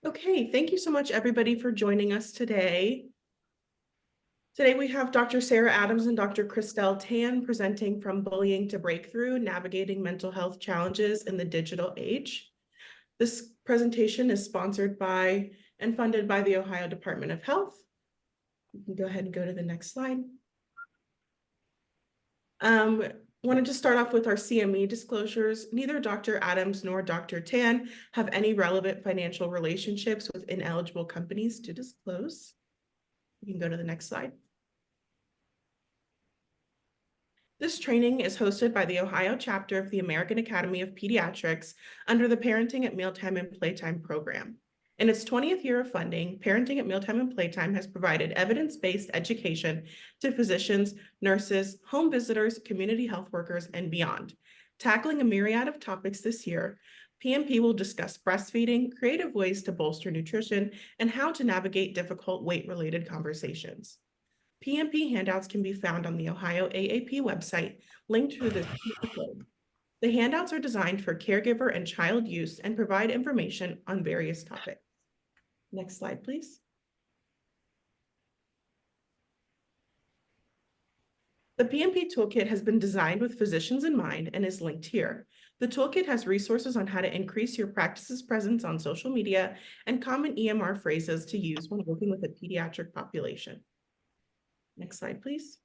Okay, thank you so much, everybody, for joining us today. Today we have Dr. Sarah Adams and Dr. Christelle Tan presenting from Bullying to Breakthrough, Navigating Mental Health Challenges in the Digital Age. This presentation is sponsored by and funded by the Ohio Department of Health. You can go ahead and go to the next slide. Wanted to start off with our CME disclosures. Neither Dr. Adams nor Dr. Tan have any relevant financial relationships with ineligible companies to disclose. You can go to the next slide. This training is hosted by the Ohio chapter of the American Academy of Pediatrics under the Parenting at Mealtime and Playtime program. In its 20th year of funding, Parenting at Mealtime and Playtime has provided evidence-based education to physicians, nurses, home visitors, community health workers, and beyond. Tackling a myriad of topics this year, PMP will discuss breastfeeding, creative ways to bolster nutrition, and how to navigate difficult weight-related conversations. PMP handouts can be found on the Ohio AAP website, linked through this QR code. The handouts are designed for caregiver and child use and provide information on various topics. Next slide, please. The PMP Toolkit has been designed with physicians in mind and is linked here. The toolkit has resources on how to increase your practice's presence on social media and common EMR phrases to use when working with a pediatric population. Next slide, please.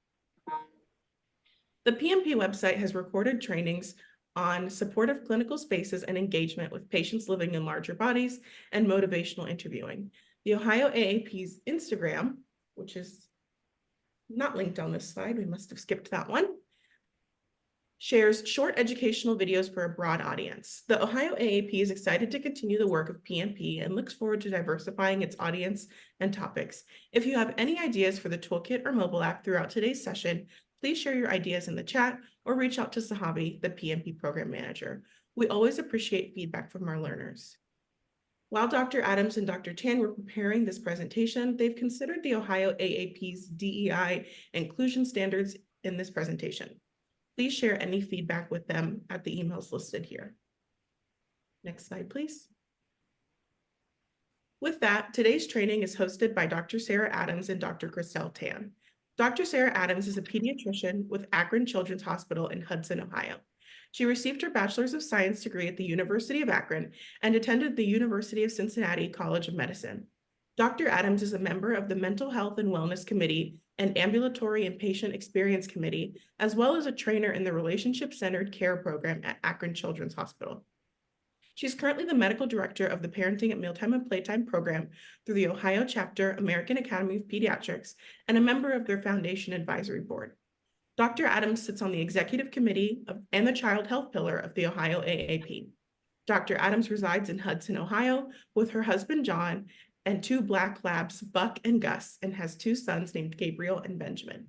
The PMP website has recorded trainings on supportive clinical spaces and engagement with patients living in larger bodies and motivational interviewing. The Ohio AAP's Instagram, which is not linked on this slide, we must have skipped that one, shares short educational videos for a broad audience. The Ohio AAP is excited to continue the work of PMP and looks forward to diversifying its audience and topics. If you have any ideas for the toolkit or mobile app throughout today's session, please share your ideas in the chat or reach out to Sahabi, the PMP program manager. We always appreciate feedback from our learners. While Dr. Adams and Dr. Tan were preparing this presentation, they've considered the Ohio AAP's DEI inclusion standards in this presentation. Please share any feedback with them at the emails listed here. Next slide, please. With that, today's training is hosted by Dr. Sarah Adams and Dr. Christelle Tan. Dr. Sarah Adams is a pediatrician with Akron Children's Hospital in Hudson, Ohio. She received her Bachelor's of Science degree at the University of Akron and attended the University of Cincinnati College of Medicine. Dr. Adams is a member of the Mental Health and Wellness Committee and Ambulatory and Patient Experience Committee, as well as a trainer in the Relationship-Centered Care Program at Akron Children's Hospital. She's currently the medical director of the Parenting at Mealtime and Playtime program through the Ohio chapter American Academy of Pediatrics and a member of their Foundation Advisory Board. Dr. Adams sits on the executive committee and the child health pillar of the Ohio AAP. Dr. Adams resides in Hudson, Ohio, with her husband, John, and two Black Labs, Buck and Gus, and has two sons named Gabriel and Benjamin.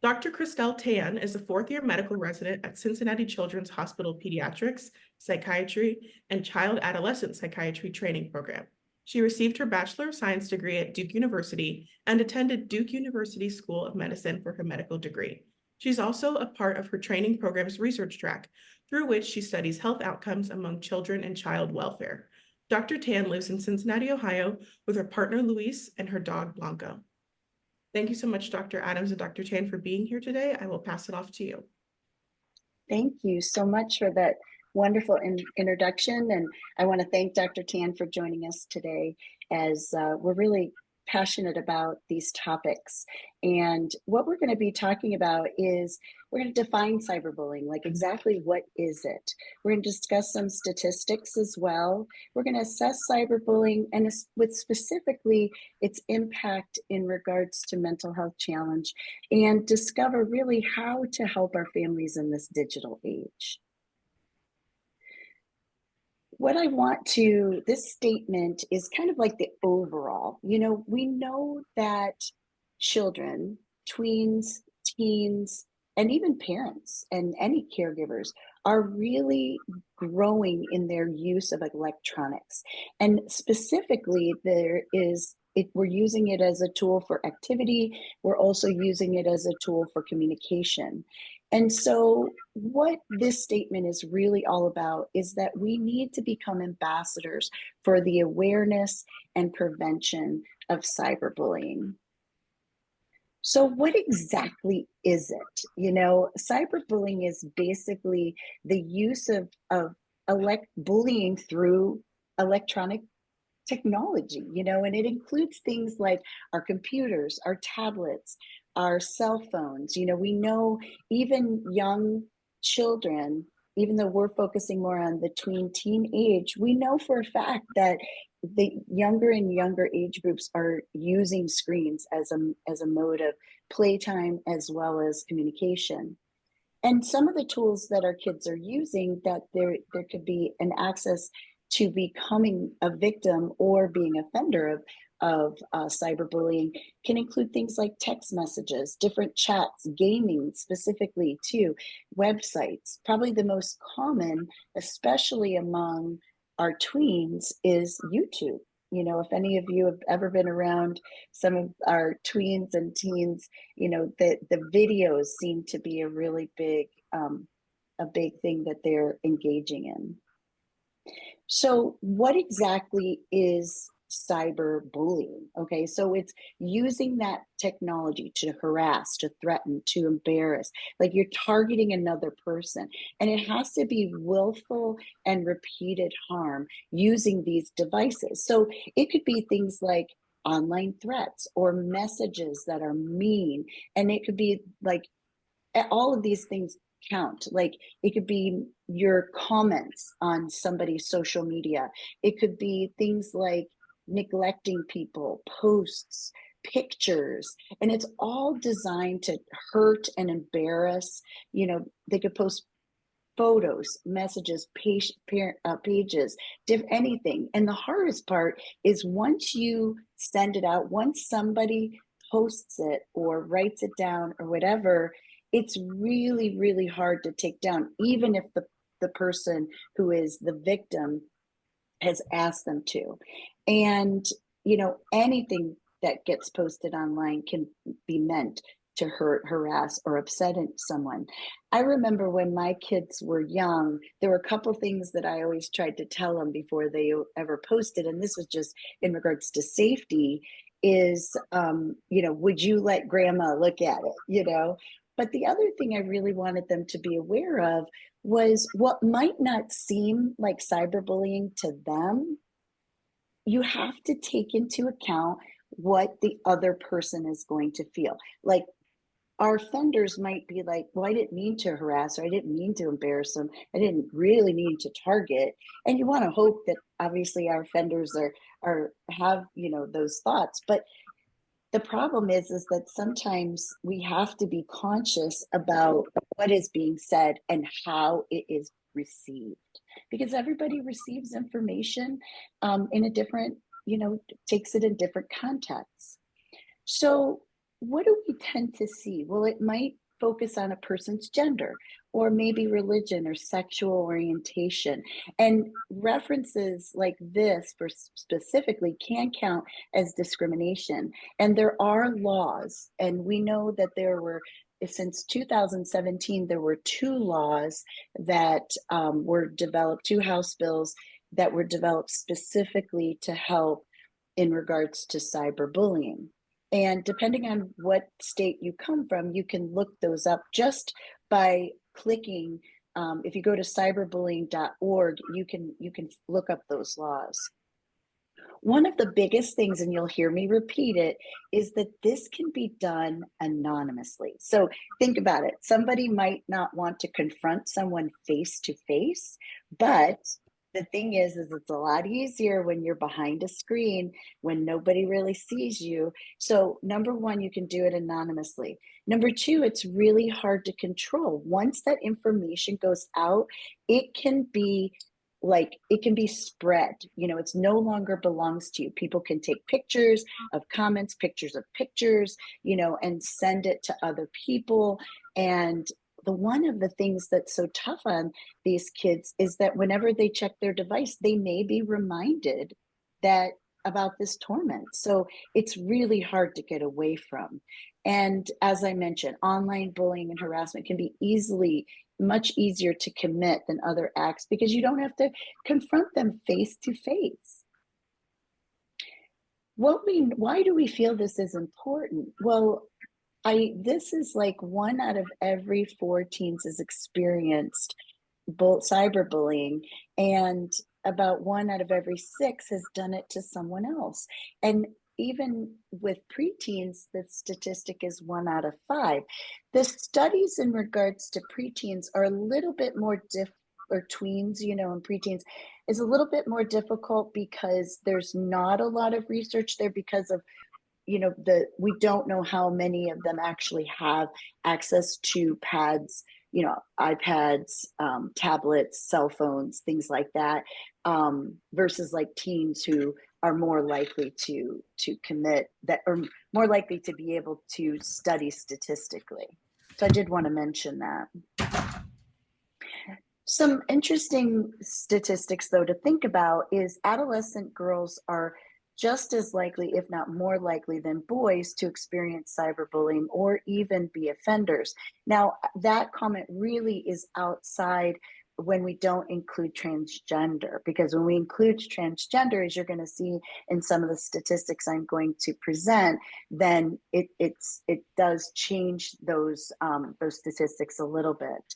Dr. Christelle Tan is a fourth-year medical resident at Cincinnati Children's Hospital Pediatrics, Psychiatry, and Child Adolescent Psychiatry Training Program. She received her Bachelor of Science degree at Duke University and attended Duke University School of Medicine for her medical degree. She's also a part of her training program's research track, through which she studies health outcomes among children and child welfare. Dr. Tan lives in Cincinnati, Ohio, with her partner, Luis, and her dog, Blanco. Thank you so much, Dr. Adams and Dr. Tan, for being here today. I will pass it off to you. Thank you so much for that wonderful introduction. And I want to thank Dr. Tan for joining us today, as we're really passionate about these topics. And what we're going to be talking about is we're going to define cyberbullying, like exactly what is it? We're going to discuss some statistics as well. We're going to assess cyberbullying and with specifically its impact in regards to mental health challenge, and discover really how to help our families in this digital age. What I want to, this statement is kind of like the overall, we know that children, tweens, teens, and even parents and any caregivers are really growing in their use of electronics. And specifically, we're using it as a tool for activity. We're also using it as a tool for communication. And so, what this statement is really all about is that we need to become ambassadors for the awareness and prevention of cyberbullying. So, what exactly is it? Cyberbullying is basically the use of bullying through electronic technology, and it includes things like our computers, our tablets, our cell phones. We know even young children, even though we're focusing more on the tween teen age, we know for a fact that the younger and younger age groups are using screens as a mode of playtime as well as communication. And some of the tools that our kids are using, that there could be an access to becoming a victim or being a offender of cyberbullying, can include things like text messages, different chats, gaming specifically too, websites. Probably the most common, especially among our tweens, is YouTube. If any of you have ever been around some of our tweens and teens, the videos seem to be a big thing that they're engaging in. So, what exactly is cyberbullying? Okay, so it's using that technology to harass, to threaten, to embarrass, like you're targeting another person. And it has to be willful and repeated harm using these devices. So, it could be things like online threats or messages that are mean. And it could be like all of these things count. Like it could be your comments on somebody's social media. It could be things like neglecting people, posts, pictures, and it's all designed to hurt and embarrass. They could post photos, messages, pages, anything. And the hardest part is once you send it out, once somebody posts it or writes it down or whatever, it's really, really hard to take down, even if the person who is the victim has asked them to. And, anything that gets posted online can be meant to hurt, harass, or upset someone. I remember when my kids were young, there were a couple things that I always tried to tell them before they ever posted, and this was just in regards to safety, is, would you let grandma look at it, But the other thing I really wanted them to be aware of was what might not seem like cyberbullying to them. You have to take into account what the other person is going to feel. Like our offenders might be like, well, I didn't mean to harass, or I didn't mean to embarrass them. I didn't really mean to target. And you want to hope that obviously our offenders are have, those thoughts. But the problem is that sometimes we have to be conscious about what is being said and how it is received, because everybody receives information in a different, takes it in different contexts. So, what do we tend to see? Well, it might focus on a person's gender or maybe religion or sexual orientation. And references like this for specifically can count as discrimination. And there are laws, and we know that since 2017, there were two laws that were developed, two House bills that were developed specifically to help in regards to cyberbullying. And depending on what state you come from, you can look those up just by clicking. If you go to cyberbullying.org, you can look up those laws. One of the biggest things, and you'll hear me repeat it, is that this can be done anonymously. So think about it. Somebody might not want to confront someone face to face, but the thing is it's a lot easier when you're behind a screen, when nobody really sees you. So number one, you can do it anonymously. Number two, it's really hard to control. Once that information goes out, it can be spread. It's no longer belongs to you. People can take pictures of comments, pictures of pictures, and send it to other people. And one of the things that's so tough on these kids is that whenever they check their device, they may be reminded about this torment. So it's really hard to get away from. And as I mentioned, online bullying and harassment can be much easier to commit than other acts because you don't have to confront them face to face. Why do we feel this is important? Well, this is like 1 out of every 4 teens has experienced cyberbullying, and about 1 out of every 6 has done it to someone else. And even with preteens, the statistic is 1 out of 5. The studies in regards to preteens are a little bit more or tweens, and preteens is a little bit more difficult because there's not a lot of research there because of we don't know how many of them actually have access to pads, iPads, tablets, cell phones, things like that, versus like teens who are more likely to commit that, or more likely to be able to study statistically. So I did want to mention that. Some interesting statistics, though, to think about is adolescent girls are just as likely, if not more likely, than boys to experience cyberbullying or even be offenders. Now, that comment really is outside when we don't include transgender, because when we include transgender, as you're going to see in some of the statistics I'm going to present, then it does change those statistics a little bit.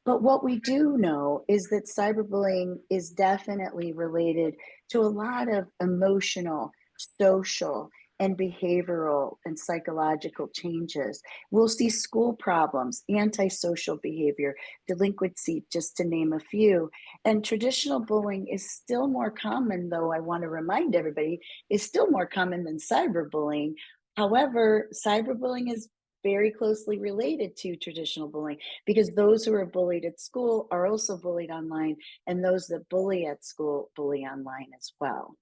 But what we do know is that cyberbullying is definitely related to a lot of emotional, social, and behavioral and psychological changes. We'll see school problems, antisocial behavior, delinquency, just to name a few. And traditional bullying is still more common, though I want to remind everybody, is still more common than cyberbullying. However, cyberbullying is very closely related to traditional bullying because those who are bullied at school are also bullied online, and those that bully at school bully online as well.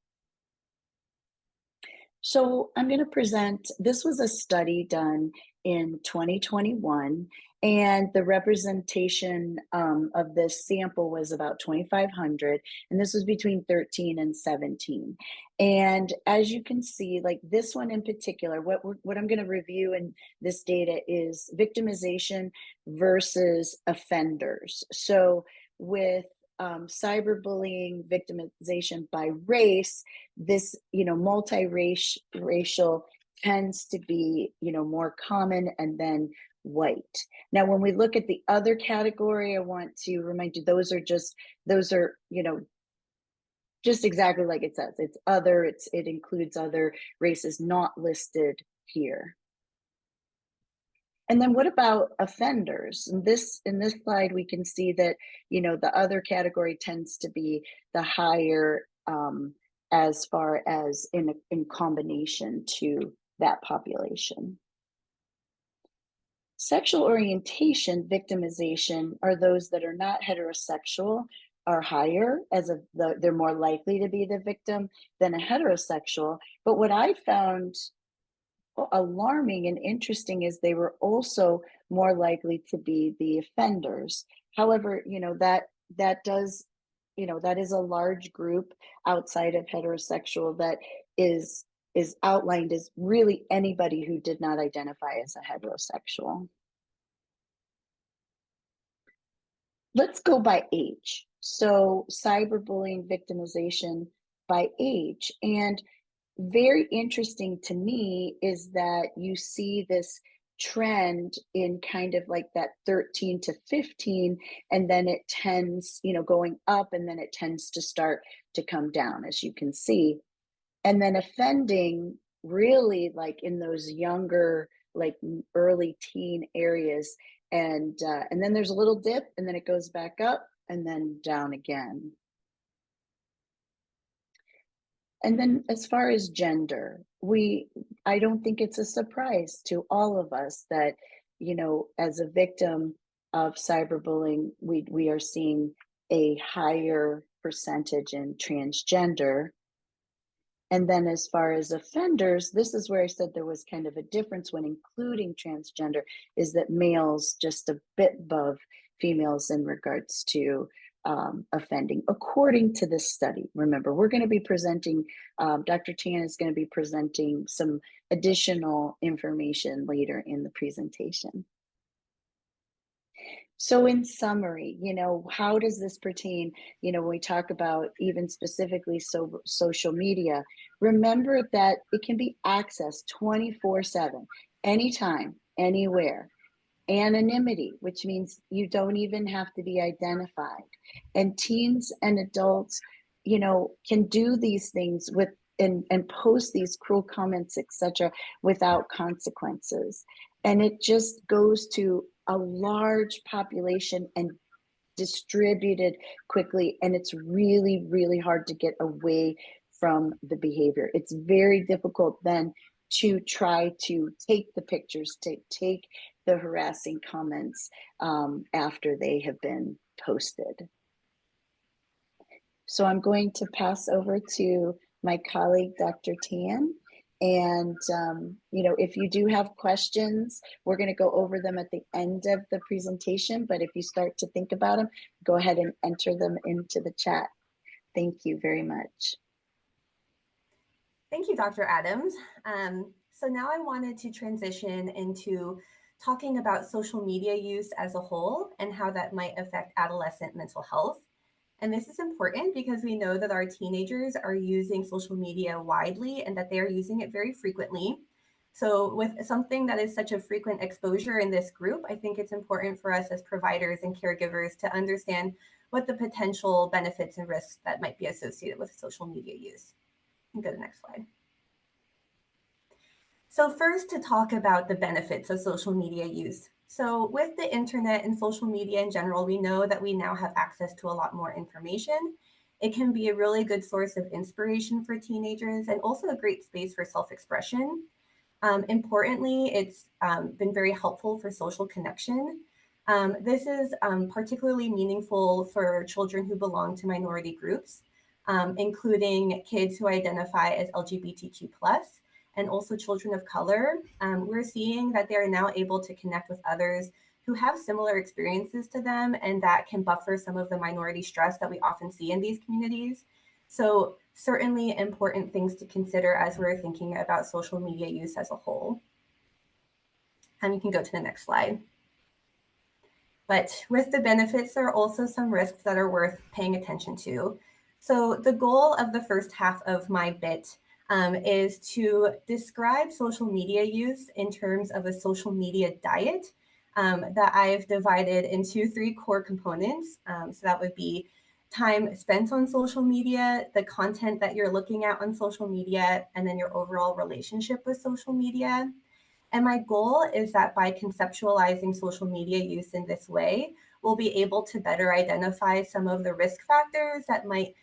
So I'm going to present, this was a study done in 2021, and the representation of this sample was about 2,500, and this was between 13 and 17. And as you can see, like this one in particular, what I'm going to review in this data is victimization versus offenders. So with cyberbullying victimization by race, this multiracial tends to be more common, and then white. Now when we look at the other category, I want to remind you those are just exactly like it says. It's other, it includes other races not listed here. And then what about offenders? In this slide, we can see that, the other category tends to be the higher as far as in combination to that population. Sexual orientation victimization are those that are not heterosexual are higher they're more likely to be the victim than a heterosexual. But what I found alarming and interesting is they were also more likely to be the offenders. However, that does, that is a large group outside of heterosexual that is outlined as really anybody who did not identify as a heterosexual. Let's go by age. So cyberbullying victimization by age. And very interesting to me is that you see this trend in kind of like that 13 to 15, and then it tends, going up, and then it tends to start to come down, as you can see. And then offending really like in those younger, like early teen areas. And then there's a little dip, and then it goes back up and then down again. And then as far as gender, I don't think it's a surprise to all of us that, as a victim of cyberbullying, we are seeing a higher percentage in transgender. And then as far as offenders, this is where I said there was kind of a difference when including transgender, is that males just a bit above females in regards to offending, according to this study. Remember, we're going to be presenting, Dr. Tan is going to be presenting some additional information later in the presentation. So in summary, how does this pertain, when we talk about even specifically social media, remember that it can be accessed 24/7, anytime, anywhere. Anonymity, which means you don't even have to be identified. And teens and adults, can do these things and post these cruel comments, etc., without consequences. And it just goes to a large population and distributed quickly. And it's really, really hard to get away from the behavior. It's very difficult then to try to take the pictures, to take the harassing comments after they have been posted. So I'm going to pass over to my colleague, Dr. Tan. And, if you do have questions, we're going to go over them at the end of the presentation. But if you start to think about them, go ahead and enter them into the chat. Thank you very much. Thank you, Dr. Adams. So now I wanted to transition into talking about social media use as a whole and how that might affect adolescent mental health. And this is important because we know that our teenagers are using social media widely and that they are using it very frequently. So with something that is such a frequent exposure in this group, I think it's important for us as providers and caregivers to understand what the potential benefits and risks that might be associated with social media use. You can go to the next slide. So first, to talk about the benefits of social media use. So with the internet and social media in general, we know that we now have access to a lot more information. It can be a really good source of inspiration for teenagers and also a great space for self-expression. Importantly, it's been very helpful for social connection. This is particularly meaningful for children who belong to minority groups, including kids who identify as LGBTQ+, and also children of color. We're seeing that they're now able to connect with others who have similar experiences to them, and that can buffer some of the minority stress that we often see in these communities. So certainly important things to consider as we're thinking about social media use as a whole. And you can go to the next slide. But with the benefits, there are also some risks that are worth paying attention to. So the goal of the first half of my bit is to describe social media use in terms of a social media diet that I've divided into 3 core components. So that would be time spent on social media, the content that you're looking at on social media, and then your overall relationship with social media. And my goal is that by conceptualizing social media use in this way, we'll be able to better identify some of the risk factors that might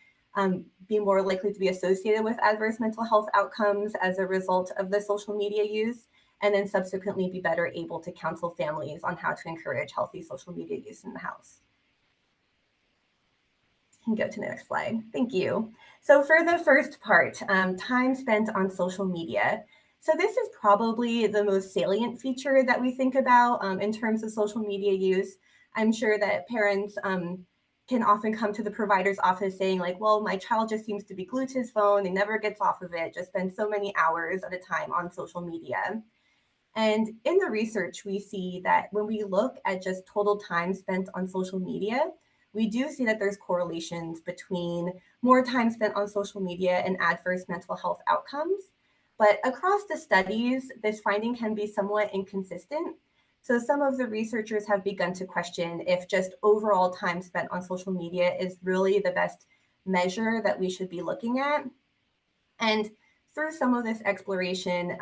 be more likely to be associated with adverse mental health outcomes as a result of the social media use, and then subsequently be better able to counsel families on how to encourage healthy social media use in the house. You can go to the next slide. Thank you. So for the first part, time spent on social media. So this is probably the most salient feature that we think about in terms of social media use. I'm sure that parents can often come to the provider's office saying like, well, my child just seems to be glued to his phone. He never gets off of it, just spends so many hours at a time on social media. And in the research, we see that when we look at just total time spent on social media, we do see that there's correlations between more time spent on social media and adverse mental health outcomes. But across the studies, this finding can be somewhat inconsistent. So some of the researchers have begun to question if just overall time spent on social media is really the best measure that we should be looking at. And through some of this exploration,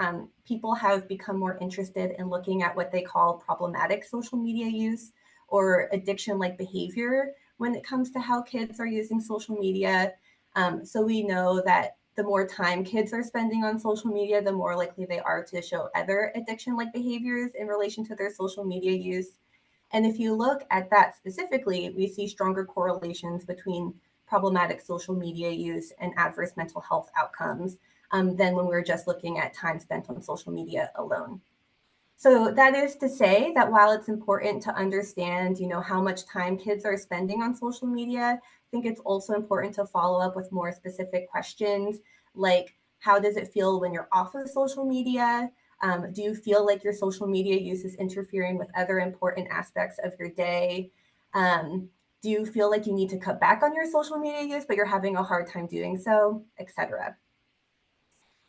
people have become more interested in looking at what they call problematic social media use or addiction-like behavior when it comes to how kids are using social media. So we know that the more time kids are spending on social media, the more likely they are to show other addiction-like behaviors in relation to their social media use. And if you look at that specifically, we see stronger correlations between problematic social media use and adverse mental health outcomes than when we're just looking at time spent on social media alone. So that is to say that while it's important to understand, how much time kids are spending on social media, I think it's also important to follow up with more specific questions like, how does it feel when you're off of social media? Do you feel like your social media use is interfering with other important aspects of your day? Do you feel like you need to cut back on your social media use, but you're having a hard time doing so, etc.?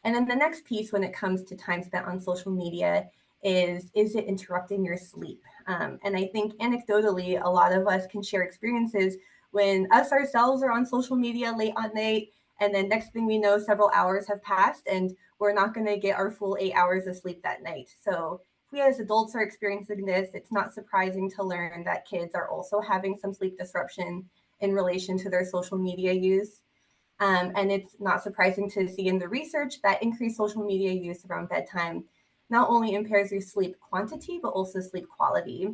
And then the next piece when it comes to time spent on social media is it interrupting your sleep? And I think anecdotally, a lot of us can share experiences when us ourselves are on social media late at night, and then next thing we know, several hours have passed and we're not going to get our full 8 hours of sleep that night. So if we as adults are experiencing this, it's not surprising to learn that kids are also having some sleep disruption in relation to their social media use. And it's not surprising to see in the research that increased social media use around bedtime not only impairs your sleep quantity, but also sleep quality.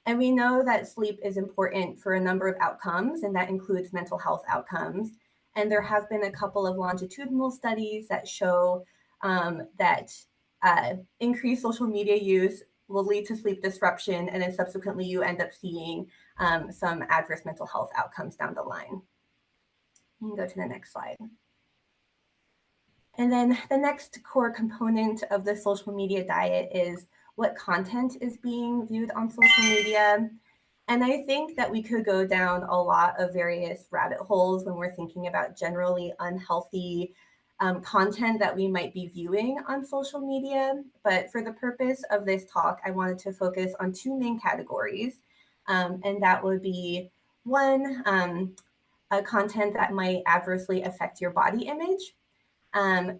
And we know that sleep is important for a number of outcomes, and that includes mental health outcomes. And there have been a couple of longitudinal studies that show that increased social media use will lead to sleep disruption, and then subsequently you end up seeing some adverse mental health outcomes down the line. You can go to the next slide. And then the next core component of the social media diet is what content is being viewed on social media. And I think that we could go down a lot of various rabbit holes when we're thinking about generally unhealthy content that we might be viewing on social media. But for the purpose of this talk, I wanted to focus on two main categories. And that would be one, content that might adversely affect your body image.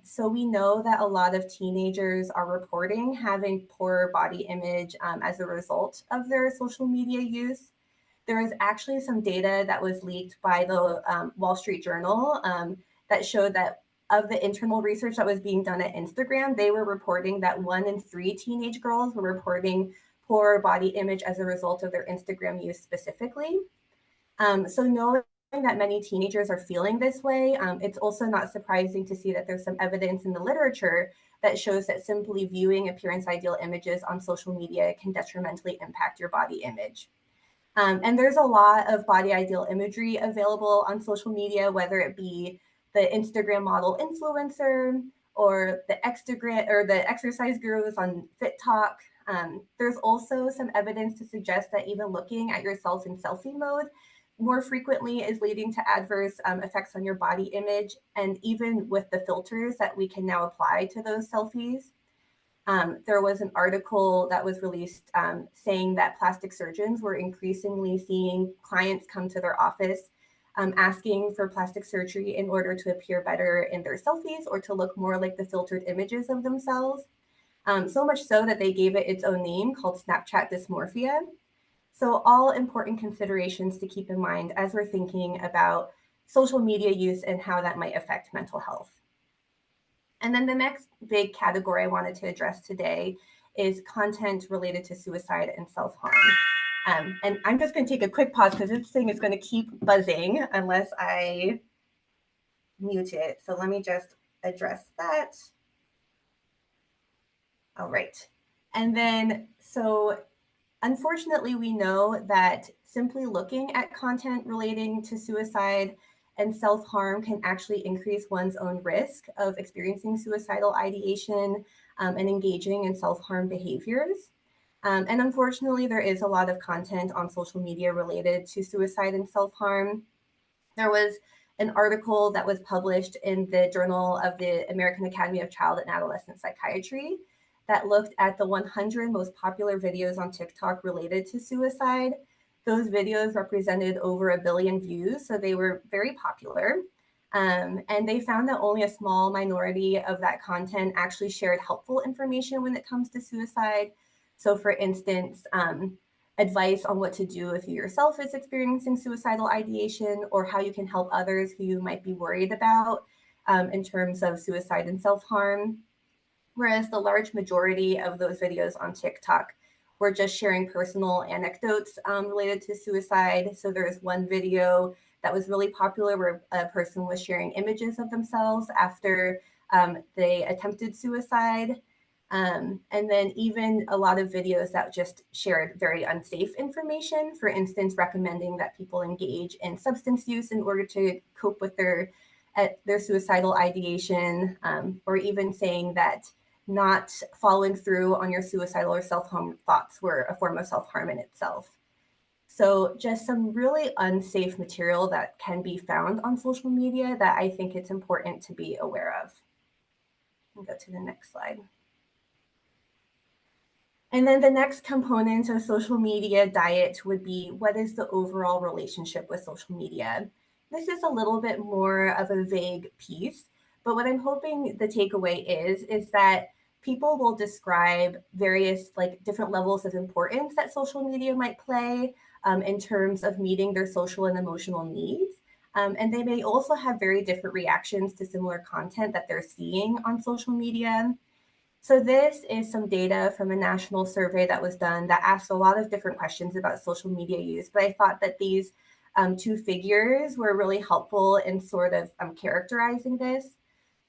So we know that a lot of teenagers are reporting having poor body image as a result of their social media use. There is actually some data that was leaked by the Wall Street Journal that showed that of the internal research that was being done at Instagram, they were reporting that 1 in 3 teenage girls were reporting poor body image as a result of their Instagram use specifically. So knowing that many teenagers are feeling this way, it's also not surprising to see that there's some evidence in the literature that shows that simply viewing appearance ideal images on social media can detrimentally impact your body image. And there's a lot of body ideal imagery available on social media, whether it be the Instagram model influencer or the exercise gurus on FitTalk. There's also some evidence to suggest that even looking at yourself in selfie mode more frequently is leading to adverse effects on your body image, and even with the filters that we can now apply to those selfies. There was an article that was released saying that plastic surgeons were increasingly seeing clients come to their office asking for plastic surgery in order to appear better in their selfies or to look more like the filtered images of themselves. So much so that they gave it its own name called Snapchat dysmorphia. So all important considerations to keep in mind as we're thinking about social media use and how that might affect mental health. And then the next big category I wanted to address today is content related to suicide and self-harm. And I'm just going to take a quick pause because this thing is going to keep buzzing unless I mute it. So let me just address that. All right. And then, so unfortunately, we know that simply looking at content relating to suicide and self-harm can actually increase one's own risk of experiencing suicidal ideation and engaging in self-harm behaviors. And unfortunately, there is a lot of content on social media related to suicide and self-harm. There was an article that was published in the Journal of the American Academy of Child and Adolescent Psychiatry that looked at the 100 most popular videos on TikTok related to suicide. Those videos represented over 1 billion views, so they were very popular. And they found that only a small minority of that content actually shared helpful information when it comes to suicide. So for instance, advice on what to do if you yourself is experiencing suicidal ideation, or how you can help others who you might be worried about in terms of suicide and self-harm. Whereas the large majority of those videos on TikTok were just sharing personal anecdotes related to suicide. So there's one video that was really popular where a person was sharing images of themselves after they attempted suicide. And then even a lot of videos that just shared very unsafe information, for instance, recommending that people engage in substance use in order to cope with their suicidal ideation, or even saying that not following through on your suicidal or self-harm thoughts were a form of self-harm in itself. So just some really unsafe material that can be found on social media that I think it's important to be aware of. I'll go to the next slide. And then the next component of social media diet would be, what is the overall relationship with social media? This is a little bit more of a vague piece, but what I'm hoping the takeaway is that people will describe various different levels of importance that social media might play in terms of meeting their social and emotional needs. And they may also have very different reactions to similar content that they're seeing on social media. So this is some data from a national survey that was done that asked a lot of different questions about social media use, but I thought that these two figures were really helpful in sort of characterizing this.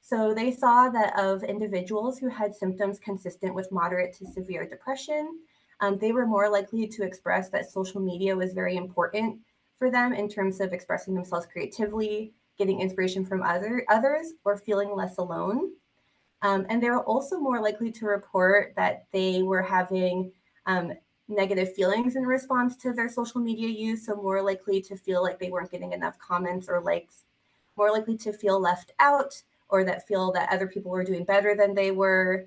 So they saw that of individuals who had symptoms consistent with moderate to severe depression, they were more likely to express that social media was very important for them in terms of expressing themselves creatively, getting inspiration from others, or feeling less alone. And they were also more likely to report that they were having negative feelings in response to their social media use. So more likely to feel like they weren't getting enough comments or likes, more likely to feel left out, or that feel that other people were doing better than they were,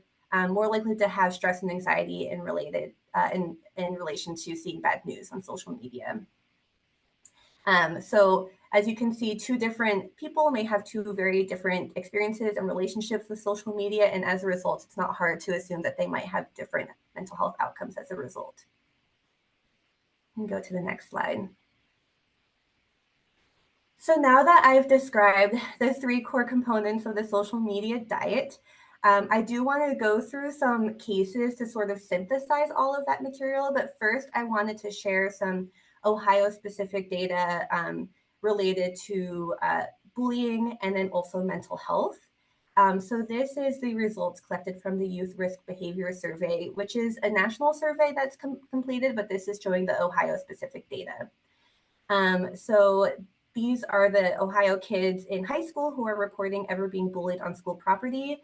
more likely to have stress and anxiety in relation to seeing bad news on social media. So as you can see, two different people may have two very different experiences and relationships with social media. And as a result, it's not hard to assume that they might have different mental health outcomes as a result. You can go to the next slide. So now that I've described the three core components of the social media diet, I do want to go through some cases to sort of synthesize all of that material. But first, I wanted to share some Ohio-specific data related to bullying and then also mental health. So this is the results collected from the Youth Risk Behavior Survey, which is a national survey that's completed, but this is showing the Ohio-specific data. So these are the Ohio kids in high school who are reporting ever being bullied on school property.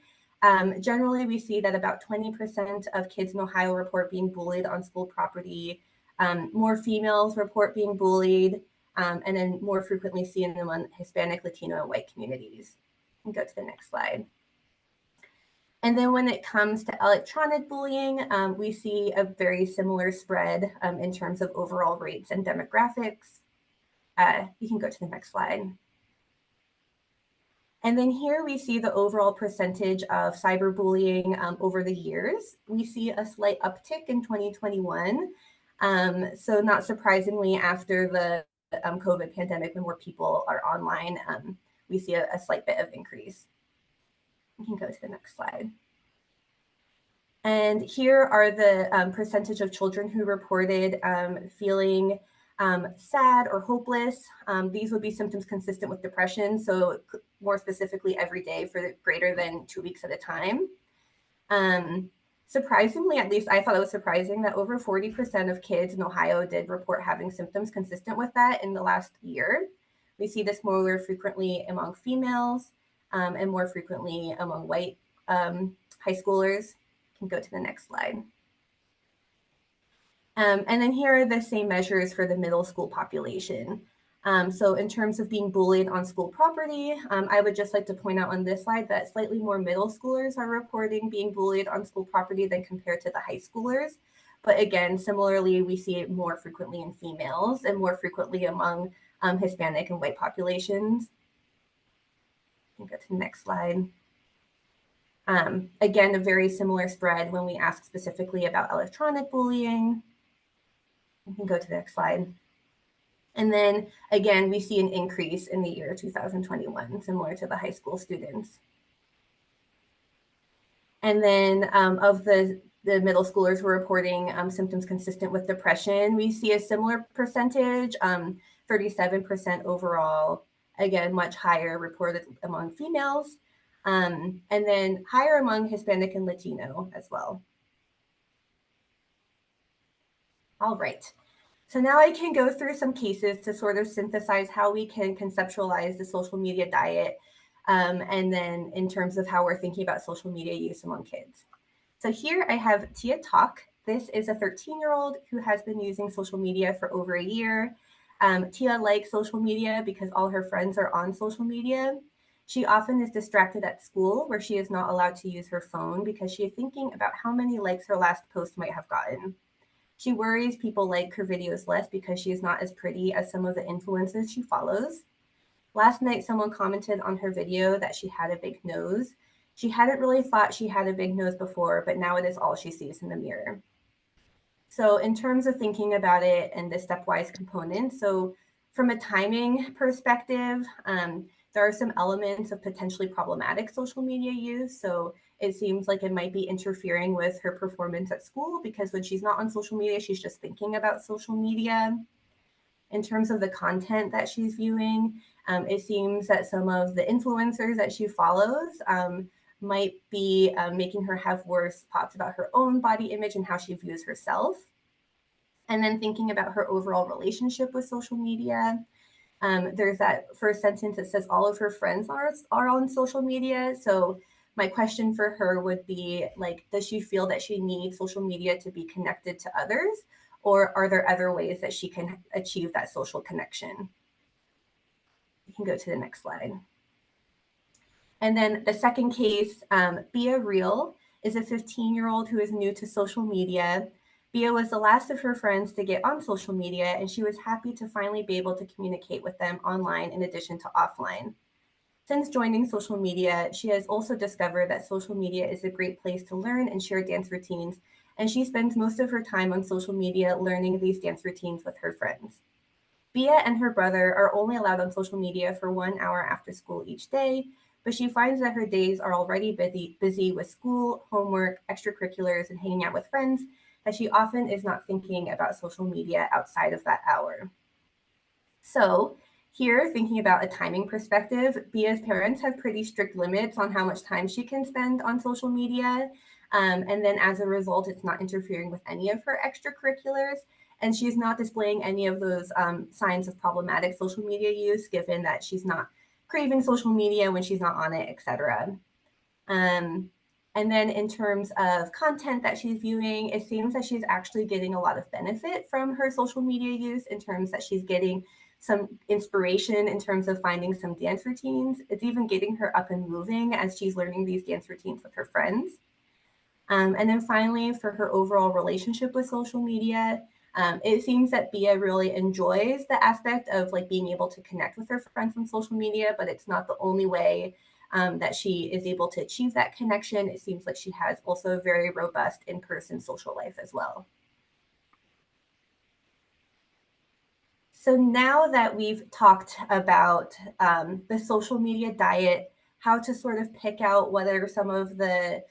Generally, we see that about 20% of kids in Ohio report being bullied on school property. More females report being bullied, and then more frequently seen among Hispanic, Latino, and white communities. You can go to the next slide. And then when it comes to electronic bullying, we see a very similar spread in terms of overall rates and demographics. You can go to the next slide. And then here we see the overall percentage of cyberbullying over the years. We see a slight uptick in 2021. So not surprisingly, after the COVID pandemic, when more people are online, we see a slight bit of increase. You can go to the next slide. And here are the percentage of children who reported feeling sad or hopeless. These would be symptoms consistent with depression. So more specifically, every day for greater than 2 weeks at a time. Surprisingly, at least I thought it was surprising that over 40% of kids in Ohio did report having symptoms consistent with that in the last year. We see this more frequently among females and more frequently among white high schoolers. You can go to the next slide. And then here are the same measures for the middle school population. So in terms of being bullied on school property, I would just like to point out on this slide that slightly more middle schoolers are reporting being bullied on school property than compared to the high schoolers. But again, similarly, we see it more frequently in females and more frequently among Hispanic and white populations. You can go to the next slide. Again, a very similar spread when we ask specifically about electronic bullying. You can go to the next slide. And then again, we see an increase in the year 2021, similar to the high school students. And then of the middle schoolers who are reporting symptoms consistent with depression, we see a similar percentage, 37% overall, again, much higher reported among females. and then higher among Hispanic and Latino as well. All right. So now I can go through some cases to sort of synthesize how we can conceptualize the social media diet, and then in terms of how we're thinking about social media use among kids. So here I have Tia Talk. This is a 13-year-old who has been using social media for over a year. Tia likes social media because all her friends are on social media. She often is distracted at school where she is not allowed to use her phone because she is thinking about how many likes her last post might have gotten. She worries people like her videos less because she is not as pretty as some of the influencers she follows. Last night, someone commented on her video that she had a big nose. She hadn't really thought she had a big nose before, but now it is all she sees in the mirror. So in terms of thinking about it and the stepwise components, so from a timing perspective, there are some elements of potentially problematic social media use. So it seems like it might be interfering with her performance at school because when she's not on social media, she's just thinking about social media. In terms of the content that she's viewing, it seems that some of the influencers that she follows might be making her have worse thoughts about her own body image and how she views herself. And then thinking about her overall relationship with social media. There's that first sentence that says all of her friends are on social media. So my question for her would be like, does she feel that she needs social media to be connected to others? Or are there other ways that she can achieve that social connection? You can go to the next slide. And then the second case, Bia Real is a 15-year-old who is new to social media. Bia was the last of her friends to get on social media, and she was happy to finally be able to communicate with them online in addition to offline. Since joining social media, she has also discovered that social media is a great place to learn and share dance routines, and she spends most of her time on social media learning these dance routines with her friends. Bia and her brother are only allowed on social media for 1 hour after school each day, but she finds that her days are already busy with school, homework, extracurriculars, and hanging out with friends, that she often is not thinking about social media outside of that hour. So here, thinking about a timing perspective, Bia's parents have pretty strict limits on how much time she can spend on social media. And then as a result, it's not interfering with any of her extracurriculars. And she's not displaying any of those signs of problematic social media use, given that she's not craving social media when she's not on it, etc. And then in terms of content that she's viewing, it seems that she's actually getting a lot of benefit from her social media use in terms that she's getting some inspiration in terms of finding some dance routines. It's even getting her up and moving as she's learning these dance routines with her friends. And then finally, for her overall relationship with social media, it seems that Bia really enjoys the aspect of like being able to connect with her friends on social media, but it's not the only way that she is able to achieve that connection. It seems like she has also a very robust in-person social life as well. So now that we've talked about the social media diet, how to sort of pick out what are some of the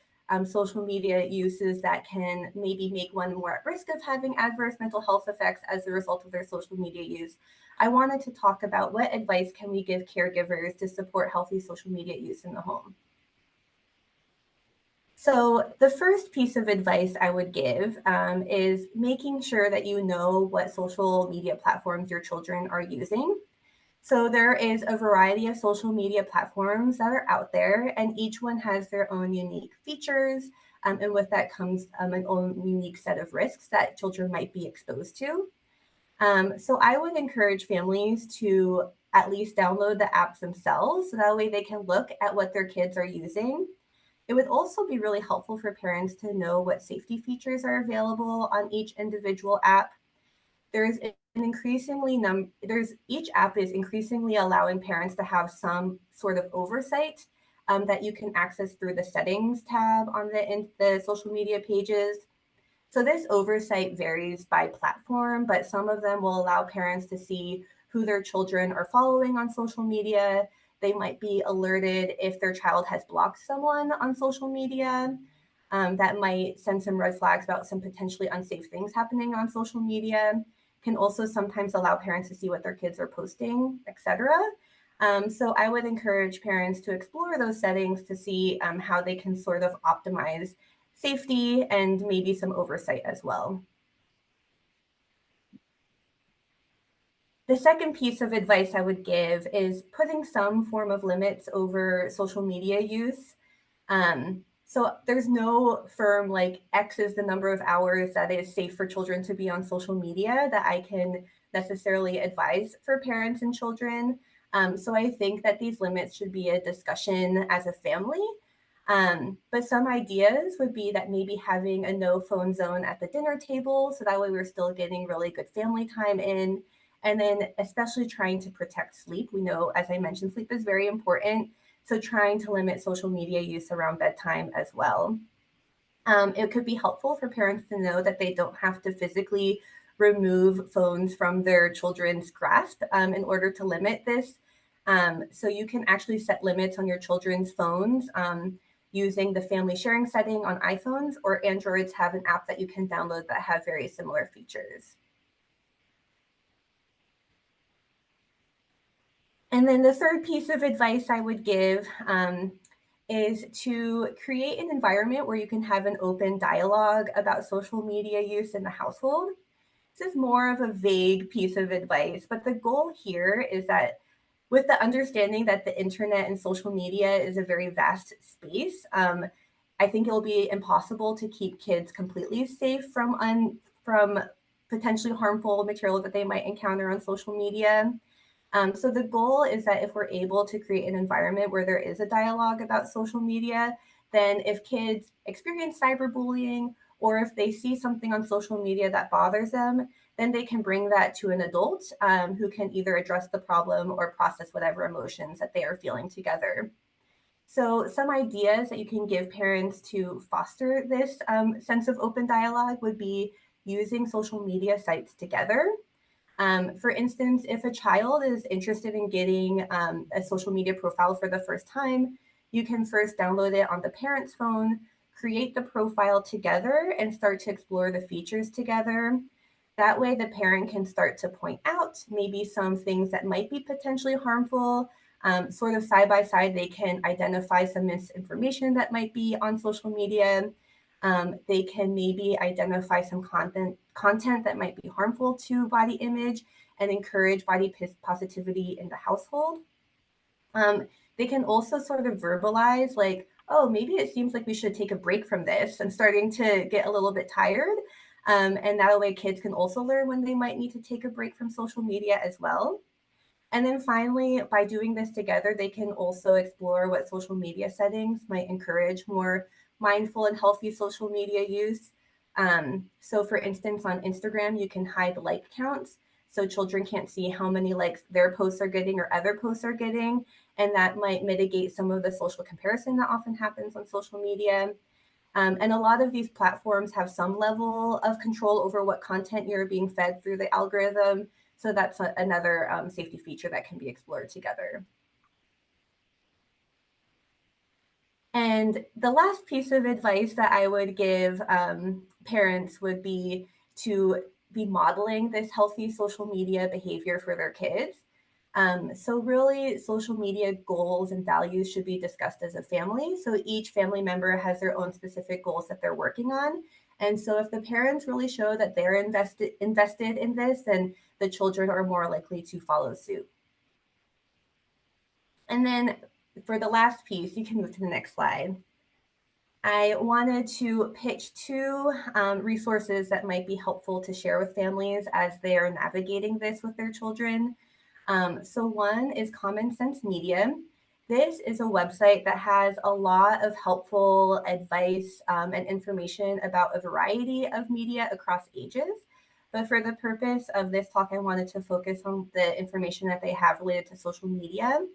social media uses that can maybe make one more at risk of having adverse mental health effects as a result of their social media use, I wanted to talk about what advice can we give caregivers to support healthy social media use in the home. So the first piece of advice I would give is making sure that you know what social media platforms your children are using. So there is a variety of social media platforms that are out there, and each one has their own unique features. And with that comes an own unique set of risks that children might be exposed to. So I would encourage families to at least download the apps themselves, so that way they can look at what their kids are using. It would also be really helpful for parents to know what safety features are available on each individual app. There's each app is increasingly allowing parents to have some sort of oversight that you can access through the settings tab on the social media pages. So this oversight varies by platform, but some of them will allow parents to see who their children are following on social media. They might be alerted if their child has blocked someone on social media. That might send some red flags about some potentially unsafe things happening on social media. Can also sometimes allow parents to see what their kids are posting, etc. So I would encourage parents to explore those settings to see how they can sort of optimize safety and maybe some oversight as well. The second piece of advice I would give is putting some form of limits over social media use. So there's no firm like X is the number of hours that is safe for children to be on social media that I can necessarily advise for parents and children. So I think that these limits should be a discussion as a family. But some ideas would be that maybe having a no phone zone at the dinner table, so that way we're still getting really good family time in. And then, especially trying to protect sleep. We know, as I mentioned, sleep is very important. So, trying to limit social media use around bedtime as well. It could be helpful for parents to know that they don't have to physically remove phones from their children's grasp in order to limit this. So, you can actually set limits on your children's phones. Using the family sharing setting on iPhones, or Androids have an app that you can download that have very similar features. And then the third piece of advice I would give is to create an environment where you can have an open dialogue about social media use in the household. This is more of a vague piece of advice, but the goal here is that with the understanding that the internet and social media is a very vast space, I think it'll be impossible to keep kids completely safe from potentially harmful material that they might encounter on social media. So the goal is that if we're able to create an environment where there is a dialogue about social media, then if kids experience cyberbullying or if they see something on social media that bothers them, then they can bring that to an adult who can either address the problem or process whatever emotions that they are feeling together. So, some ideas that you can give parents to foster this sense of open dialogue would be using social media sites together. For instance, if a child is interested in getting a social media profile for the first time, you can first download it on the parent's phone, create the profile together, and start to explore the features together. That way, the parent can start to point out maybe some things that might be potentially harmful. Sort of side by side, they can identify some misinformation that might be on social media. They can maybe identify some content that might be harmful to body image and encourage body positivity in the household. Um, they can also sort of verbalize, like, oh, maybe it seems like we should take a break from this and starting to get a little bit tired. And that way, kids can also learn when they might need to take a break from social media as well. And then finally, by doing this together, they can also explore what social media settings might encourage more mindful and healthy social media use. So, for instance, on Instagram, you can hide like counts so children can't see how many likes their posts are getting or other posts are getting. And that might mitigate some of the social comparison that often happens on social media. And a lot of these platforms have some level of control over what content you're being fed through the algorithm. So that's another safety feature that can be explored together. And the last piece of advice that I would give parents would be to be modeling this healthy social media behavior for their kids. So really, social media goals and values should be discussed as a family. So each family member has their own specific goals that they're working on. And so if the parents really show that they're invested in this, then the children are more likely to follow suit. And then for the last piece, you can move to the next slide. I wanted to pitch two resources that might be helpful to share with families as they are navigating this with their children. So one is Common Sense Media. This is a website that has a lot of helpful advice and information about a variety of media across ages. But for the purpose of this talk, I wanted to focus on the information that they have related to social media.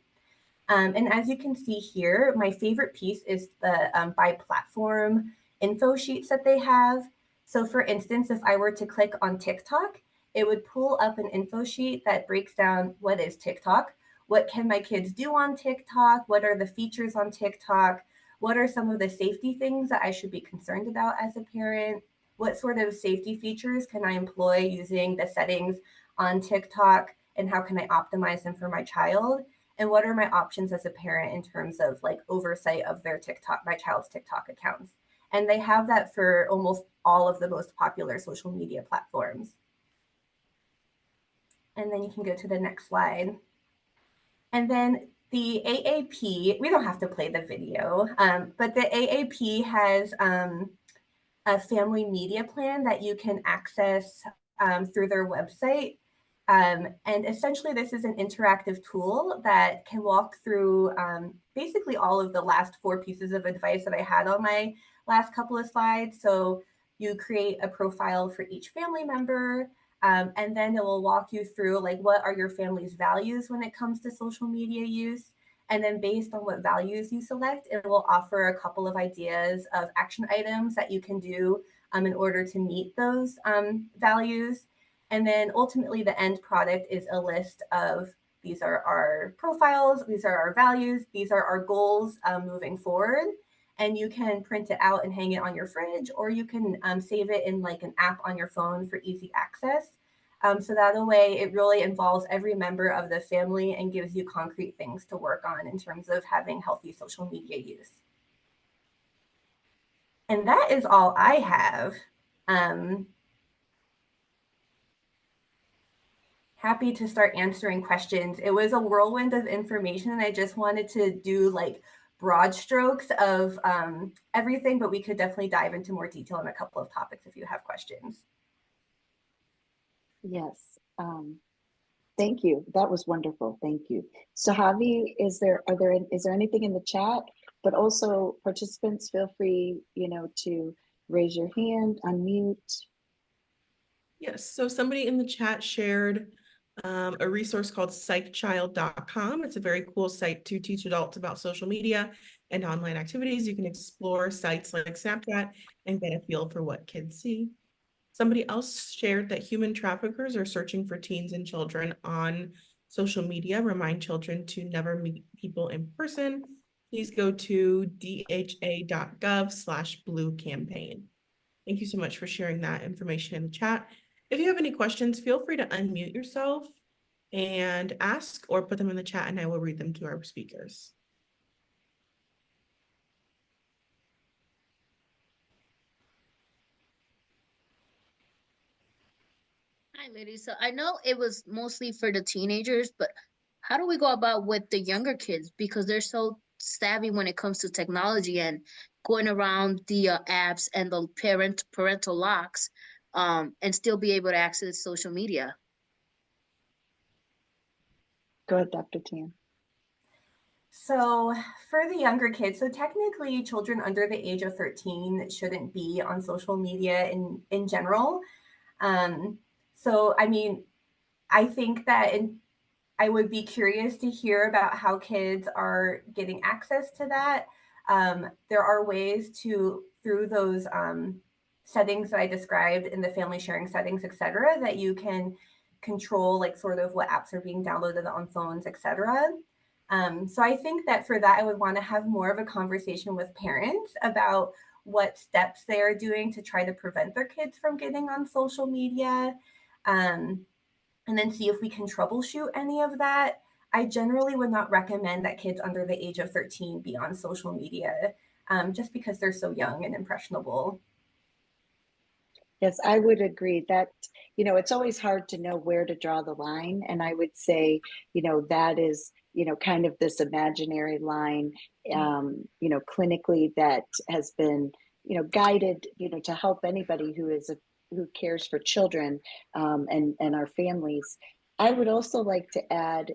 And as you can see here, my favorite piece is the by platform info sheets that they have. So for instance, if I were to click on TikTok, it would pull up an info sheet that breaks down what is TikTok, what can my kids do on TikTok, what are the features on TikTok, what are some of the safety things that I should be concerned about as a parent, what sort of safety features can I employ using the settings on TikTok, and how can I optimize them for my child. and what are my options as a parent in terms of like oversight of my child's TikTok accounts. And they have that for almost all of the most popular social media platforms. And then you can go to the next slide. And then the AAP, we don't have to play the video, but the AAP has a family media plan that you can access through their website. And essentially, this is an interactive tool that can walk through basically all of the last 4 pieces of advice that I had on my last couple of slides. So you create a profile for each family member, and then it will walk you through like what are your family's values when it comes to social media use. And then based on what values you select, it will offer a couple of ideas of action items that you can do in order to meet those values. And then ultimately the end product is a list of these are our profiles, these are our values, these are our goals moving forward. And you can print it out and hang it on your fridge, or you can save it in like an app on your phone for easy access. So that way it really involves every member of the family and gives you concrete things to work on in terms of having healthy social media use. And that is all I have. Happy to start answering questions. It was a whirlwind of information, and I just wanted to do like broad strokes of everything, but we could definitely dive into more detail on a couple of topics if you have questions. Yes. Thank you. That was wonderful. Thank you. So Javi, is there anything in the chat? But also participants, feel free, to raise your hand, unmute. Yes, so somebody in the chat shared a resource called psychchild.com. It's a very cool site to teach adults about social media and online activities. You can explore sites like Snapchat and get a feel for what kids see. Somebody else shared that human traffickers are searching for teens and children on social media. Remind children to never meet people in person. Please go to dha.gov/blue campaign. Thank you so much for sharing that information in the chat. If you have any questions, feel free to unmute yourself and ask, or put them in the chat and I will read them to our speakers. Hi, ladies. So I know it was mostly for the teenagers, but how do we go about with the younger kids? Because they're so savvy when it comes to technology and going around the apps and the parental locks, and still be able to access social media. Go ahead, Dr. Tan. So for the younger kids, so technically children under the age of 13 shouldn't be on social media in general. So, I mean, I think that I would be curious to hear about how kids are getting access to that. There are ways through those settings that I described in the family sharing settings, et cetera, that you can control like sort of what apps are being downloaded on phones, et cetera. So I think that for that, I would want to have more of a conversation with parents about what steps they are doing to try to prevent their kids from getting on social media. And then see if we can troubleshoot any of that. I generally would not recommend that kids under the age of 13 be on social media just because they're so young and impressionable. Yes, I would agree that, it's always hard to know where to draw the line. And I would say, that is, kind of this imaginary line, clinically that has been, guided, to help anybody who cares for children and our families. I would also like to add,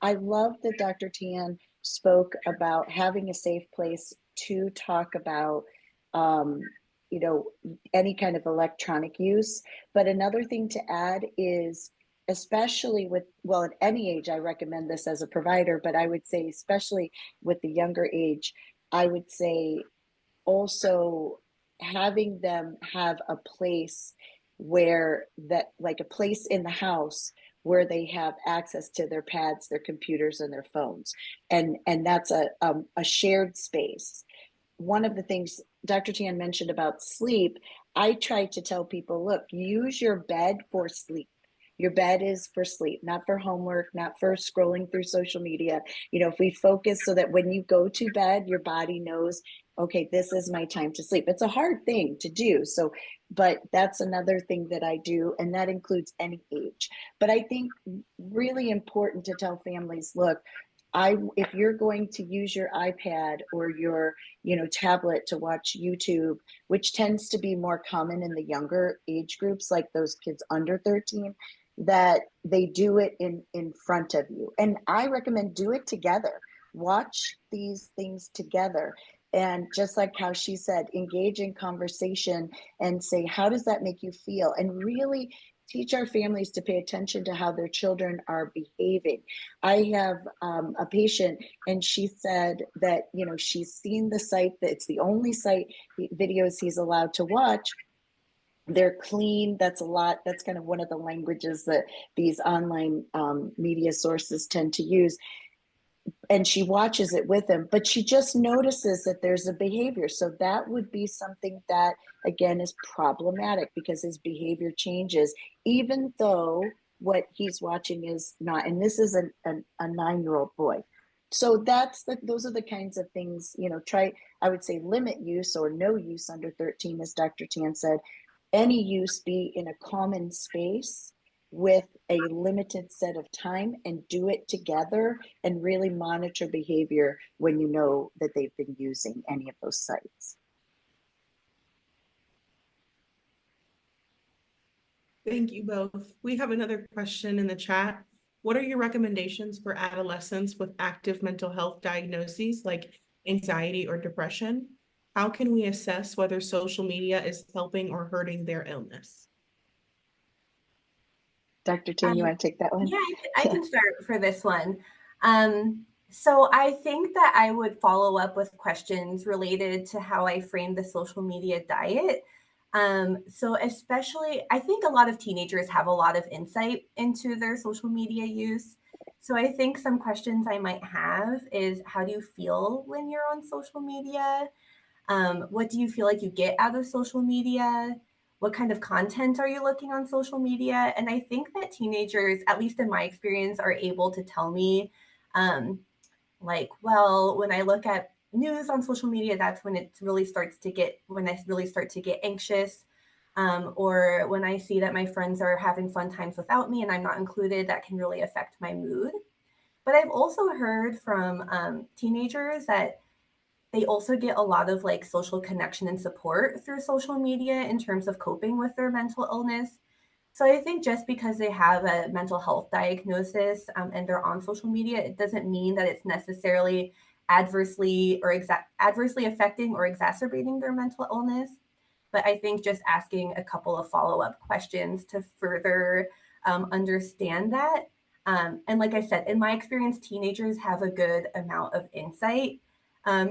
I love that Dr. Tan spoke about having a safe place to talk about any kind of electronic use. But another thing to add is, especially at any age, I recommend this as a provider, but I would say, especially with the younger age, I would say also having them have a place like a place in the house where they have access to their pads, their computers, and their phones. And that's a shared space. One of the things Dr. Tan mentioned about sleep, I try to tell people, look, use your bed for sleep. Your bed is for sleep, not for homework, not for scrolling through social media. You know, if we focus so that when you go to bed, your body knows, okay, this is my time to sleep. It's a hard thing to do. So, but that's another thing that I do, and that includes any age. But I think really important to tell families, look, if you're going to use your iPad or your, tablet to watch YouTube, which tends to be more common in the younger age groups, like those kids under 13, that they do it in front of you. And I recommend do it together. Watch these things together. And just like how she said, engage in conversation and say, how does that make you feel? And really teach our families to pay attention to how their children are behaving. I have a patient, and she said that, she's seen the site, that it's the only site, the videos he's allowed to watch. They're clean. That's a lot. That's kind of one of the languages that these online media sources tend to use. And she watches it with him, but she just notices that there's a behavior. So that would be something that, again, is problematic because his behavior changes, even though what he's watching is not. And this is a 9-year-old boy. So those are the kinds of things, I would say limit use or no use under 13, as Dr. Tan said. Any use be in a common space with a limited set of time, and do it together and really monitor behavior when you know that they've been using any of those sites. Thank you both. We have another question in the chat. What are your recommendations for adolescents with active mental health diagnoses like anxiety or depression? How can we assess whether social media is helping or hurting their illness? Dr. Tan, you want to take that one? Yeah, I can start for this one. So I think that I would follow up with questions related to how I frame the social media diet. So especially, I think a lot of teenagers have a lot of insight into their social media use. So I think some questions I might have is, how do you feel when you're on social media? What do you feel like you get out of social media? What kind of content are you looking on social media? And I think that teenagers, at least in my experience, are able to tell me, like, well, when I look at news on social media, that's when when I really start to get anxious. Or when I see that my friends are having fun times without me and I'm not included, that can really affect my mood. But I've also heard from teenagers that they also get a lot of like social connection and support through social media in terms of coping with their mental illness. So I think just because they have a mental health diagnosis and they're on social media, it doesn't mean that it's necessarily adversely affecting or exacerbating their mental illness. But I think just asking a couple of follow-up questions to further understand that. And like I said, in my experience, teenagers have a good amount of insight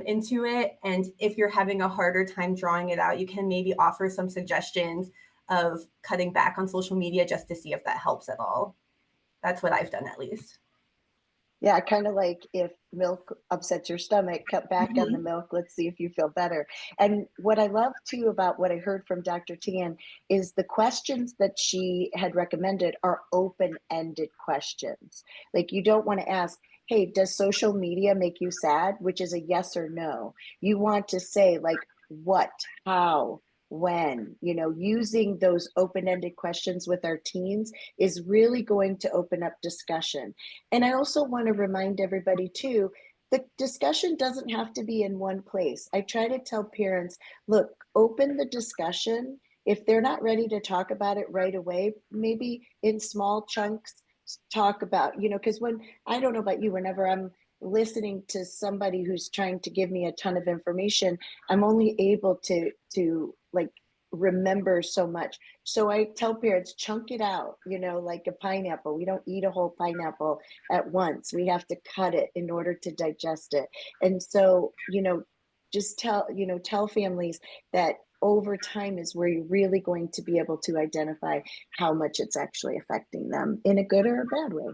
into it. And if you're having a harder time drawing it out, you can maybe offer some suggestions of cutting back on social media just to see if that helps at all. That's what I've done, at least. Yeah, kind of like if milk upsets your stomach, cut back on the Mhm. milk. Let's see if you feel better. And what I love too about what I heard from Dr. Tan is the questions that she had recommended are open-ended questions. Like, you don't want to ask, hey, does social media make you sad? Which is a yes or no. You want to say, like, what, how, when, using those open-ended questions with our teens is really going to open up discussion. And I also want to remind everybody too, the discussion doesn't have to be in one place. I try to tell parents, look, open the discussion. If they're not ready to talk about it right away, maybe in small chunks, talk about, because I don't know about you, whenever I'm listening to somebody who's trying to give me a ton of information, I'm only able to like remember so much. So I tell parents, chunk it out, like a pineapple. We don't eat a whole pineapple at once. We have to cut it in order to digest it. And so, just tell families that over time is where you're really going to be able to identify how much it's actually affecting them in a good or a bad way.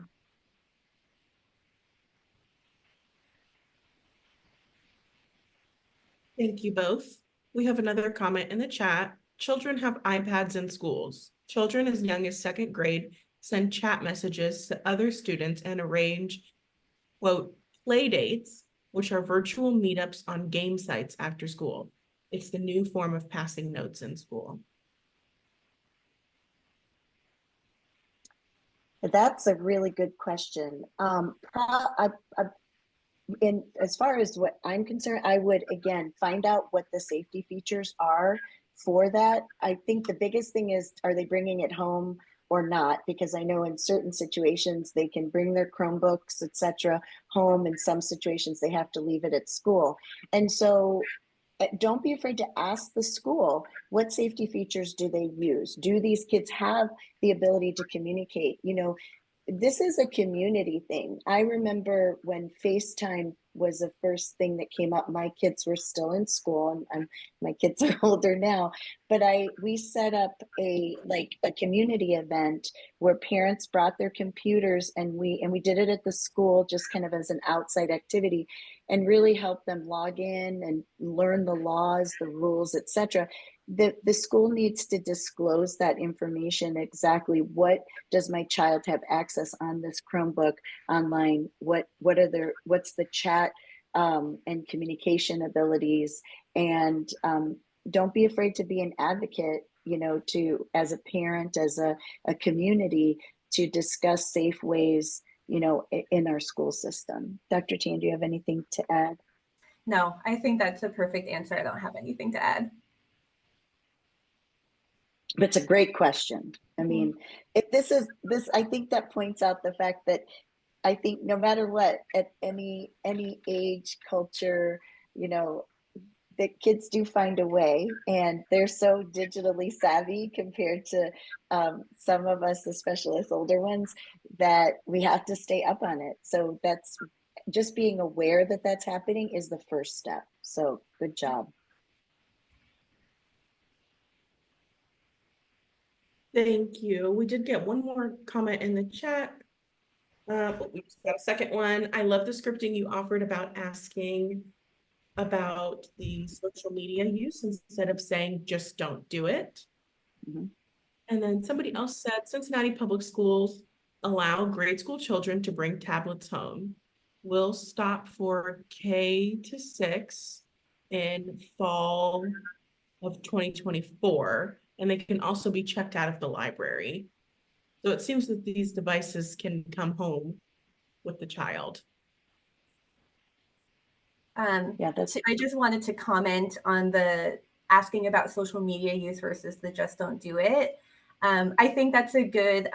Thank you both. We have another comment in the chat. Children have iPads in schools. Children as young as second grade send chat messages to other students, and arrange, quote, play dates, which are virtual meetups on game sites after school. It's the new form of passing notes in school. That's a really good question. In as far as what I'm concerned, I would again find out what the safety features are for that. I think the biggest thing is, are they bringing it home or not? Because I know in certain situations they can bring their Chromebooks, etc., home. In some situations they have to leave it at school. And so don't be afraid to ask the school, what safety features do they use? Do these kids have the ability to communicate? You know, this is a community thing. I remember when FaceTime was the first thing that came up. My kids were still in school, and my kids are older now. But we set up a community event where parents brought their computers, and we did it at the school, just kind of as an outside activity, and really help them log in and learn the laws, the rules, etc. The school needs to disclose that information. Exactly what does my child have access on this Chromebook online? What's the chat and communication abilities? And don't be afraid to be an advocate, you know, to as a parent, as a community, to discuss safe ways, you know, in our school system. Dr. Tan, do you have anything to add? No, I think that's a perfect answer. I don't have anything to add. But it's a great question. I mean, this, I think that points out the fact that I think no matter what, at any age, culture, you know, the kids do find a way, and they're so digitally savvy compared to some of us, especially as older ones, that we have to stay up on it. So that's just being aware that that's happening is the first step. So good job. Thank you. We did get one more comment in the chat. But we just got a second one. I love the scripting you offered about asking about the social media use instead of saying just don't do it. Mhm. And then somebody else said Cincinnati Public Schools allow grade school children to bring tablets home. We'll stop for K-6 in fall of 2024, and they can also be checked out of the library. So it seems that these devices can come home with the child. Yeah, that's. I just wanted to comment on the asking about social media use versus the just don't do it. I think that's a good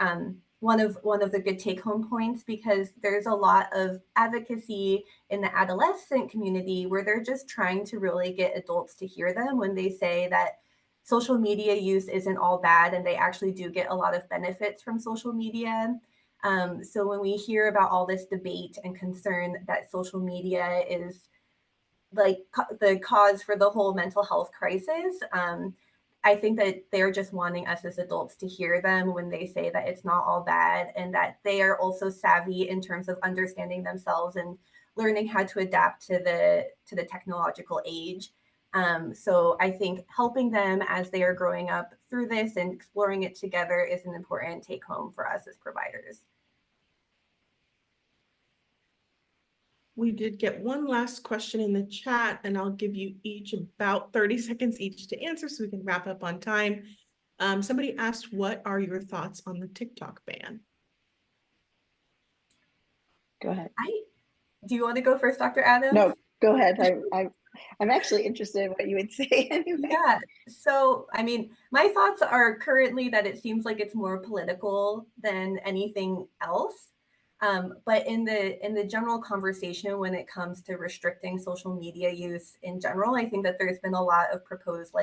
one of the good take home points, because there's a lot of advocacy in the adolescent community where they're just trying to really get adults to hear them when they say that social media use isn't all bad and they actually do get a lot of benefits from social media. So when we hear about all this debate and concern that social media is like the cause for the whole mental health crisis, I think that they're just wanting us as adults to hear them when they say that it's not all bad, and that they are also savvy in terms of understanding themselves and learning how to adapt to the technological age. So I think helping them as they are growing up through this and exploring it together is an important take home for us as providers. We did get one last question in the chat, and I'll give you each about 30 seconds each to answer so we can wrap up on time. Somebody asked, what are your thoughts on the TikTok ban? Go ahead. Do you want to go first, Dr. Adams? No, go ahead. I'm actually interested in what you would say anyway. Yeah. So, I mean, my thoughts are currently that it seems like it's more political than anything else. But in the general conversation, when it comes to restricting social media use in general, I think that there's been a lot of proposed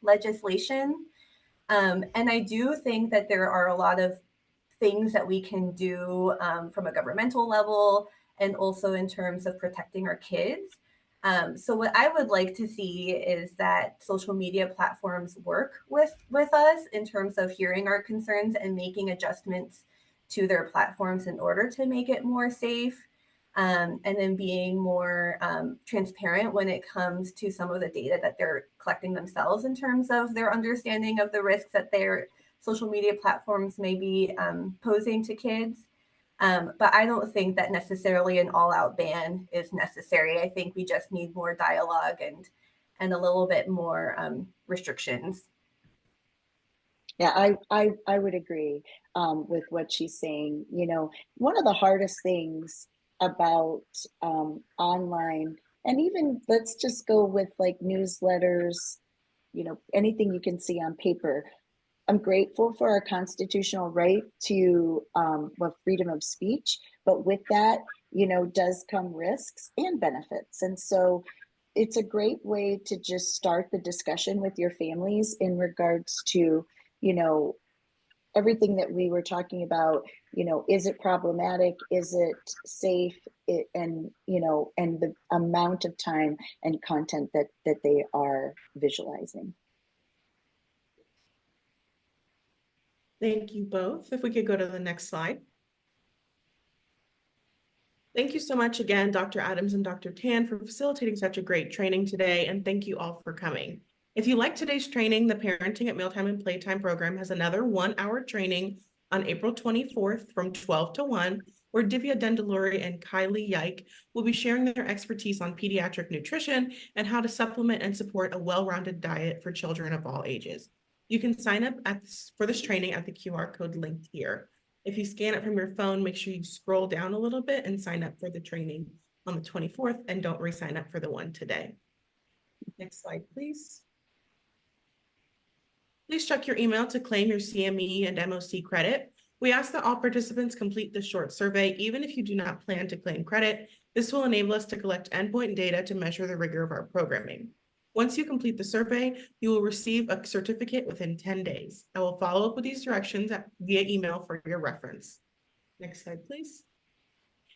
legislation. And I do think that there are a lot of things that we can do from a governmental level and also in terms of protecting our kids. So what I would like to see is that social media platforms work with us in terms of hearing our concerns and making adjustments to their platforms in order to make it more safe, and then being more transparent when it comes to some of the data that they're collecting themselves in terms of their understanding of the risks that they're social media platforms may be posing to kids. But I don't think that necessarily an all-out ban is necessary. I think we just need more dialogue and a little bit more restrictions. Yeah, I would agree with what she's saying. You know, one of the hardest things about online, and even let's just go with like newsletters, you know, anything you can see on paper. I'm grateful for our constitutional right to freedom of speech, but with that, you know, does come risks and benefits. And so it's a great way to just start the discussion with your families in regards to, you know, everything that we were talking about. You know, is it problematic? Is it safe? And, you know, and the amount of time and content that they are visualizing. Thank you both. If we could go to the next slide. Thank you so much again, Dr. Adams and Dr. Tan, for facilitating such a great training today, and thank you all for coming. If you like today's training, the Parenting at Mealtime and Playtime program has another 1-hour training on April 24th from 12 to 1, where Divya Dendaluri and Kylie Yike will be sharing their expertise on pediatric nutrition and how to supplement and support a well-rounded diet for children of all ages. You can sign up for this training at the QR code linked here. If you scan it from your phone, make sure you scroll down a little bit and sign up for the training on the 24th, and don't re-sign up for the one today. Next slide, please. Please check your email to claim your CME and MOC credit. We ask that all participants complete this short survey, even if you do not plan to claim credit. This will enable us to collect endpoint data to measure the rigor of our programming. Once you complete the survey, you will receive a certificate within 10 days. I will follow up with these directions via email for your reference. Next slide, please.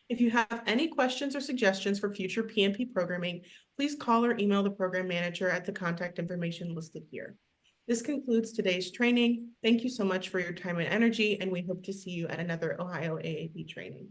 If you have any questions or suggestions for future PMP programming, please call or email the program manager at the contact information listed here. This concludes today's training. Thank you so much for your time and energy, and we hope to see you at another Ohio AAP training.